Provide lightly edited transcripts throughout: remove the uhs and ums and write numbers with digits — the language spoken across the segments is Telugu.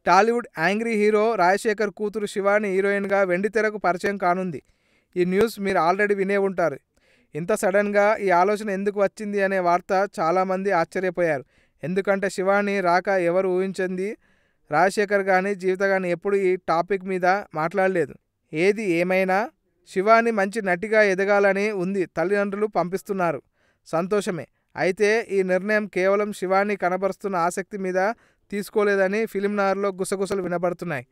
టాలీవుడ్ యాంగ్రీ హీరో రాజశేఖర్ కూతురు శివాని హీరోయిన్గా వెండితెరకు పరిచయం కానుంది. ఈ న్యూస్ మీరు ఆల్రెడీ వినే ఉంటారు. ఇంత సడన్గా ఈ ఆలోచన ఎందుకు వచ్చింది అనే వార్త చాలామంది ఆశ్చర్యపోయారు. ఎందుకంటే శివాని రాక ఎవరు ఊహించింది. రాజశేఖర్ కానీ జీవిత కానీ ఎప్పుడు ఈ టాపిక్ మీద మాట్లాడలేదు. ఏది ఏమైనా శివాని మంచి నటిగా ఎదగాలని ఉంది. తల్లిదండ్రులు పంపిస్తున్నారు, సంతోషమే. అయితే ఈ నిర్ణయం కేవలం శివాని కనబరుస్తున్న ఆసక్తి మీద తీసుకోలేదని ఫిలింనగర్లో గుసగుసలు వినబడుతున్నాయి.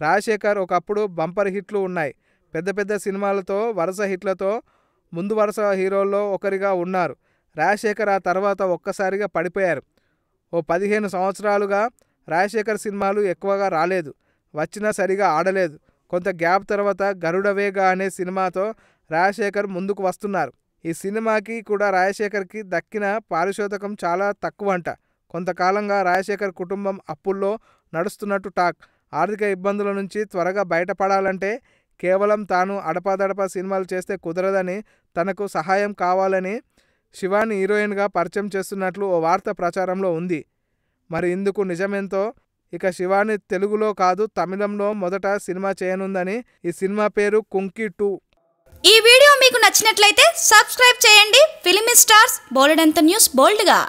రాజశేఖర్ ఒకప్పుడు బంపర్ హిట్లు ఉన్నాయి. పెద్ద పెద్ద సినిమాలతో వరుస హిట్లతో ముందు వరుస హీరోల్లో ఒకరిగా ఉన్నారు. రాజశేఖర్ ఆ తర్వాత ఒక్కసారిగా పడిపోయారు. ఓ 15 సంవత్సరాలుగా రాజశేఖర్ సినిమాలు ఎక్కువగా రాలేదు, వచ్చినా సరిగా ఆడలేదు. కొంత గ్యాప్ తర్వాత గరుడవేగ అనే సినిమాతో రాజశేఖర్ ముందుకు వస్తున్నారు. ఈ సినిమాకి కూడా రాజశేఖర్కి దక్కిన పారితోషికం చాలా తక్కువంట. కొంతకాలంగా రాజశేఖర్ కుటుంబం అప్పుల్లో నడుస్తున్నట్టు టాక్. ఆర్థిక ఇబ్బందుల నుంచి త్వరగా బయటపడాలంటే కేవలం తాను అడపాదడపా సినిమాలు చేస్తే కుదరదని, తనకు సహాయం కావాలని శివాని హీరోయిన్గా పరిచయం చేస్తున్నట్లు ఓ వార్త ప్రచారంలో ఉంది. మరి ఇందుకు నిజమేంతో. ఇక శివాని తెలుగులో కాదు తమిళంలో మొదట సినిమా చేయనుందని. ఈ సినిమా పేరు కుంకి 2. ఈ వీడియో మీకు నచ్చినట్లయితే సబ్స్క్రైబ్ చేయండి. ఫిలిమి స్టార్స్ బోలెడంత న్యూస్ బోల్డ్గా.